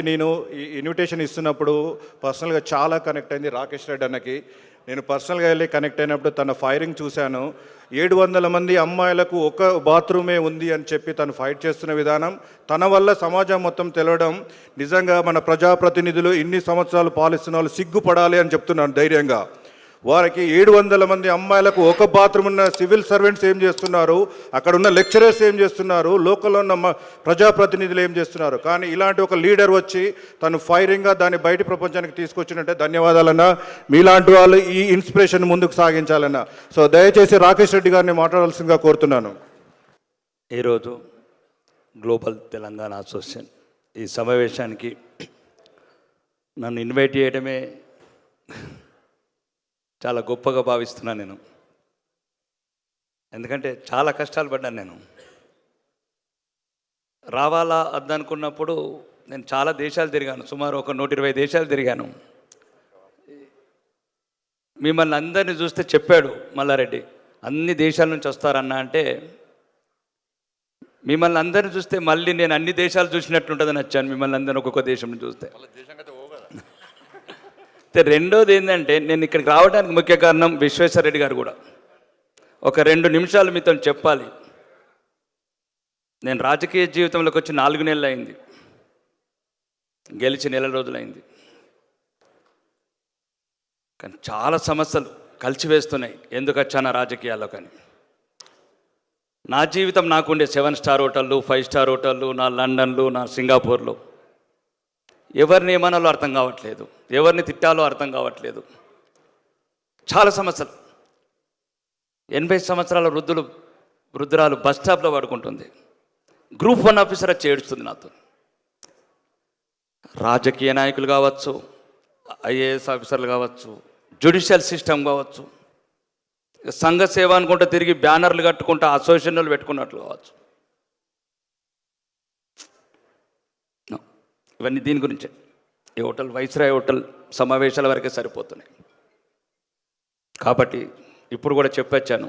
నేను ఈ ఇన్విటేషన్ ఇస్తున్నప్పుడు పర్సనల్గా చాలా కనెక్ట్ అయింది రాకేష్ రెడ్డి అన్నకి. నేను పర్సనల్గా వెళ్ళి కనెక్ట్ అయినప్పుడు తన ఫైరింగ్ చూశాను. 700 మంది అమ్మాయిలకు ఒక బాత్రూమే ఉంది అని చెప్పి తను ఫైట్ చేస్తున్న విధానం, తన వల్ల సమాజం మొత్తం తెలవడం, నిజంగా మన ప్రజాప్రతినిధులు ఇన్ని సంవత్సరాలు పాలిస్తున్న వాళ్ళు సిగ్గుపడాలి అని చెప్తున్నాను ధైర్యంగా. వారికి 700 మంది అమ్మాయిలకు ఒక బాత్రూమ్ ఉన్న సివిల్ సర్వెంట్స్ ఏం చేస్తున్నారు, అక్కడ ఉన్న లెక్చరర్స్ ఏం చేస్తున్నారు, లోకల్లో ఉన్న ప్రజాప్రతినిధులు ఏం చేస్తున్నారు. కానీ ఇలాంటి ఒక లీడర్ వచ్చి తను ఫైరింగ్గా దాన్ని బయట ప్రపంచానికి తీసుకొచ్చినట్టే ధన్యవాదాలన్నా. మీలాంటి వాళ్ళు ఈ ఇన్స్పిరేషన్ ముందుకు సాగించాలన్నా. సో దయచేసి రాకేష్ రెడ్డి గారిని మాట్లాడాల్సిందిగా కోరుతున్నాను. ఈరోజు గ్లోబల్ తెలంగాణ అసోసియేషన్ ఈ సమావేశానికి నన్ను ఇన్వైట్ చేయడమే చాలా గొప్పగా భావిస్తున్నాను నేను. ఎందుకంటే చాలా కష్టాలు పడ్డాను నేను. రావాలా అద్దనుకున్నప్పుడు నేను చాలా దేశాలు తిరిగాను, సుమారు ఒక 120 దేశాలు తిరిగాను. మిమ్మల్ని అందరినీ చూస్తే చెప్పాడు మల్లారెడ్డి, అన్ని దేశాల నుంచి వస్తారన్నా అంటే, మిమ్మల్ని అందరిని చూస్తే మళ్ళీ నేను అన్ని దేశాలు చూసినట్టుంటుందని వచ్చాను. మిమ్మల్ని అందరినీ ఒక్కొక్క దేశం నుంచి చూస్తే. రెండోది ఏంటంటే, నేను ఇక్కడికి రావడానికి ముఖ్య కారణం విశ్వేశ్వర రెడ్డి గారు కూడా. ఒక 2 నిమిషాలు మీతో చెప్పాలి. నేను రాజకీయ జీవితంలోకి వచ్చి 4 నెలలు అయింది, గెలిచి నెల రోజులైంది. కానీ చాలా సమస్యలు కలిసివేస్తున్నాయి ఎందుకు వచ్చానా రాజకీయాల్లో. కానీ నా జీవితం నాకుండే 7 స్టార్ హోటళ్ళు, 5 స్టార్ హోటళ్ళు, నా లండన్లు, నా సింగపూర్లో. ఎవరిని ఏమనాలో అర్థం కావట్లేదు, ఎవరిని తిట్టాలో అర్థం కావట్లేదు. చాలా సమస్యలు. 80 సంవత్సరాల వృద్ధురాలు బస్ స్టాప్లో పడుకుంటుంది. గ్రూప్ 1 ఆఫీసర్ వచ్చి ఏడుస్తుంది నాతో. రాజకీయ నాయకులు కావచ్చు, ఐఏఎస్ ఆఫీసర్లు కావచ్చు, జ్యుడిషియల్ సిస్టమ్ కావచ్చు, సంఘ సేవ అనుకుంటూ తిరిగి బ్యానర్లు కట్టుకుంటూ అసోసియేషన్లు పెట్టుకున్నట్లు కావచ్చు. ఇవన్నీ దీని గురించే. ఈ హోటల్ వైస్రాయ్ హోటల్ సమావేశాల వరకే సరిపోతున్నాయి. కాబట్టి ఇప్పుడు కూడా చెప్పొచ్చాను,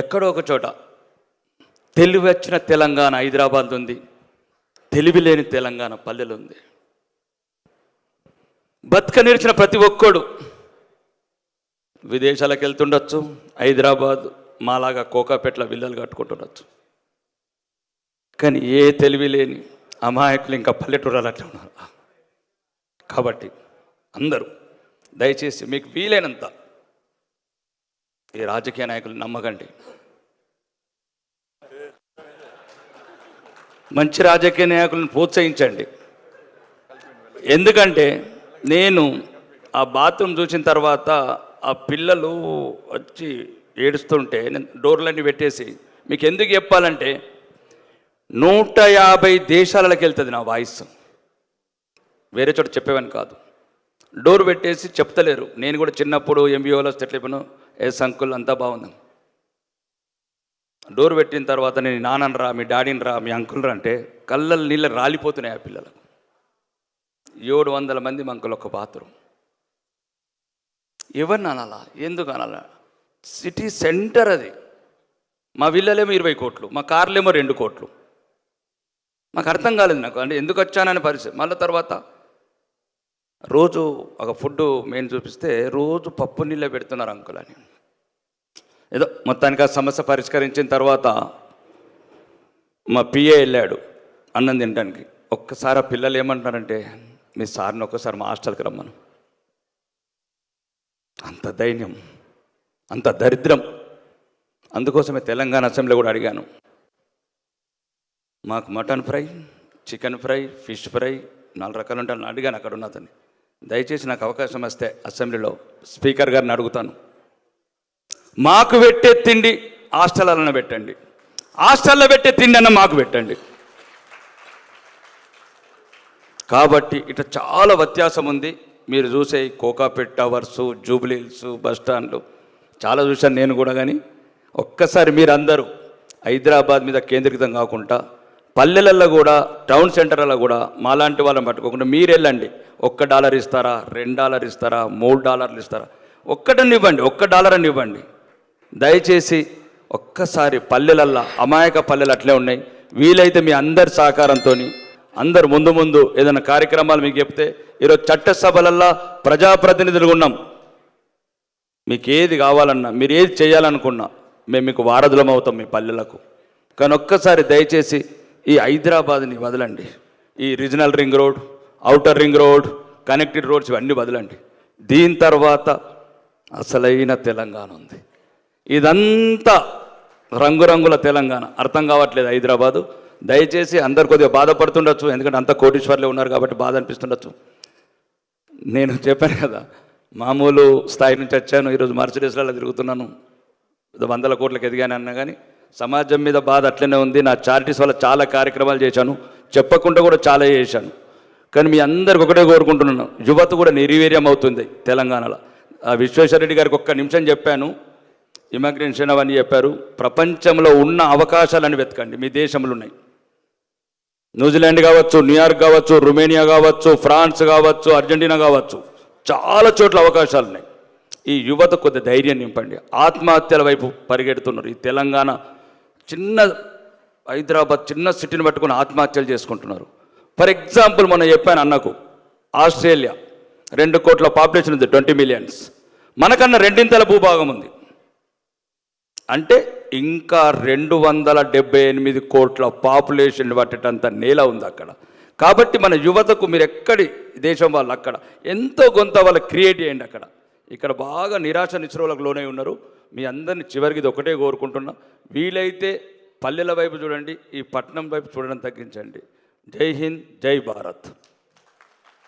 ఎక్కడో ఒక చోట తెలివి వచ్చిన తెలంగాణ హైదరాబాద్ ఉంది, తెలివి లేని తెలంగాణ పల్లెలు ఉంది. బతుక నేర్చిన ప్రతి ఒక్కడు విదేశాలకు వెళ్తుండొచ్చు, హైదరాబాద్ మాలాగా కోకాపేటలో విల్లలు కట్టుకుంటుండొచ్చు. కానీ ఏ తెలివి లేని అమాయకులు ఇంకా పల్లెటూరాలు అట్లా ఉన్నారు. కాబట్టి అందరూ దయచేసి మీకు వీలైనంత ఈ రాజకీయ నాయకులు నమ్మకండి. మంచి రాజకీయ నాయకులను ప్రోత్సహించండి. ఎందుకంటే నేను ఆ బాత్రూమ్ చూసిన తర్వాత ఆ పిల్లలు వచ్చి ఏడుస్తుంటే నేను డోర్లన్నీ పెట్టేసి, మీకు ఎందుకు చెప్పాలంటే 150 దేశాలకు వెళ్తుంది నా వాయిస్. వేరే చోట చెప్పేవని కాదు. డోర్ పెట్టేసి చెప్తలేరు. నేను కూడా చిన్నప్పుడు ఎంబీఓలో చెప్పాను, అంకుల్ అంతా బాగుంది. డోర్ పెట్టిన తర్వాత నేను నాన్నని రా, మీ డాడీని రా, మీ అంకుల్ రా అంటే కళ్ళల్లో నీళ్ళు రాలిపోతున్నాయి ఆ పిల్లలకు. 700 మంది అంకుల్ ఒక బాత్రూమ్. ఎవరిని అనాలా, ఎందుకు అనాలా? సిటీ సెంటర్ అది. మా విల్లలేమో 20 కోట్లు, మా కార్లేమో 2 కోట్లు. మాకు అర్థం కాలేదు నాకు, అంటే ఎందుకు వచ్చానని పరిస్థితి. మళ్ళీ తర్వాత రోజు ఒక ఫుడ్ మెయిన్ చూపిస్తే రోజు పప్పు నీళ్ళే పెడుతున్నారు అంకుల్ అని. ఏదో మొత్తానికి ఆ సమస్య పరిష్కరించిన తర్వాత మా పిఏ వెళ్ళాడు అన్నం తినడానికి. ఒక్కసారి ఆ పిల్లలు ఏమంటున్నారంటే, మీ సార్ని ఒక్కసారి మా హాస్టల్కి రమ్మను. అంత దైన్యం, అంత దరిద్రం. అందుకోసమే తెలంగాణ అసెంబ్లీ కూడా అడిగాను, మాకు mutton fry, chicken fry, fish fry 4 రకాలు ఉంటాను అడిగాను అక్కడ ఉన్నదని. దయచేసి నాకు అవకాశం వస్తే అసెంబ్లీలో స్పీకర్ గారిని అడుగుతాను, మాకు పెట్టే తిండి హాస్టళ్ళలో పెట్టండి, హాస్టల్లో పెట్టే తిండి అన్న మాకు పెట్టండి. కాబట్టి ఇట్లా చాలా వ్యత్యాసం ఉంది. మీరు చూసే కోకాపేట్ టవర్సు, జూబ్లీ హిల్స్, బస్ స్టాండ్లు చాలా చూశాను నేను కూడా. కానీ ఒక్కసారి మీరు అందరూ హైదరాబాద్ మీద కేంద్రీకృతం కాకుండా పల్లెలలో కూడా, టౌన్ సెంటర్లలో కూడా మాలాంటి వాళ్ళని పట్టుకోకుండా మీరు వెళ్ళండి. $1 ఇస్తారా, $2 ఇస్తారా, $3 ఇస్తారా, ఒక్కటని ఇవ్వండి, $1 అని ఇవ్వండి. దయచేసి ఒక్కసారి పల్లెలల్లో, అమాయక పల్లెలు అట్లే ఉన్నాయి. వీలైతే మీ అందరి సహకారంతో అందరు ముందు ముందు ఏదైనా కార్యక్రమాలు మీకు చెప్తే ఈరోజు చట్టసభలల్లో ప్రజాప్రతినిధులుగా ఉన్నాం. మీకు ఏది కావాలన్నా, మీరు ఏది చేయాలనుకున్నా మేము మీకు వారధులం అవుతాం మీ పల్లెలకు. కానీ ఒక్కసారి దయచేసి ఈ హైదరాబాద్ని వదలండి. ఈ regional ring road, outer ring road, connected roads ఇవన్నీ వదలండి. దీని తర్వాత అసలైన తెలంగాణ ఉంది. ఇదంతా రంగురంగుల తెలంగాణ. అర్థం కావట్లేదు హైదరాబాదు. దయచేసి అందరు కొద్దిగా బాధపడుతుండొచ్చు, ఎందుకంటే అంత కోటీశ్వర్లే ఉన్నారు కాబట్టి బాధ అనిపిస్తుండొచ్చు. నేను చెప్పాను కదా, మామూలు స్థాయి నుంచి వచ్చాను, ఈరోజు మర్సిడీస్లలో తిరుగుతున్నాను, 100 కోట్లకు ఎదిగాను అన్నా కానీ సమాజం మీద బాధ అట్లనే ఉంది. నా చారిటీస్ వల్ల చాలా కార్యక్రమాలు చేశాను, చెప్పకుండా కూడా చాలా చేశాను. కానీ మీ అందరికి ఒకటే కోరుకుంటున్నాను, యువత కూడా నిర్వీర్యం అవుతుంది తెలంగాణలో. విశ్వేశ్వరరెడ్డి గారికి ఒక్క నిమిషం చెప్పాను, ఇమిగ్రేషన్ అవన్నీ చెప్పారు. ప్రపంచంలో ఉన్న అవకాశాలను వెతకండి, మీ దేశంలో ఉన్నాయి. న్యూజిలాండ్ కావచ్చు, న్యూయార్క్ కావచ్చు, రొమేనియా కావచ్చు, ఫ్రాన్స్ కావచ్చు, అర్జెంటీనా కావచ్చు, చాలా చోట్ల అవకాశాలు ఉన్నాయి. ఈ యువత కొద్ది ధైర్యం నింపండి. ఆత్మహత్యల వైపు పరిగెడుతున్నారు. ఈ తెలంగాణ చిన్న హైదరాబాద్ చిన్న సిటీని పట్టుకుని ఆత్మహత్యలు చేసుకుంటున్నారు. ఫర్ ఎగ్జాంపుల్ మొన్న చెప్పాను అన్నకు, ఆస్ట్రేలియా 2 కోట్ల పాపులేషన్ ఉంది, 20 మిలియన్స్. మనకన్నా 2 భూభాగం ఉంది. అంటే ఇంకా 278 కోట్ల పాపులేషన్ పట్టేటంత నేల ఉంది అక్కడ. కాబట్టి మన యువతకు మీరు ఎక్కడి దేశం వాళ్ళు అక్కడ ఎంతో కొంత వాళ్ళు క్రియేట్ చేయండి. అక్కడ ఇక్కడ బాగా నిరాశ నిస్పృహలకు లోనై ఉన్నారు. మీ అందరిని చివరికి ఇది ఒకటే కోరుకుంటున్నా, వీలైతే పల్లెల వైపు చూడండి, ఈ పట్టణం వైపు చూడడం తగ్గించండి. జై హింద్, జై భారత్.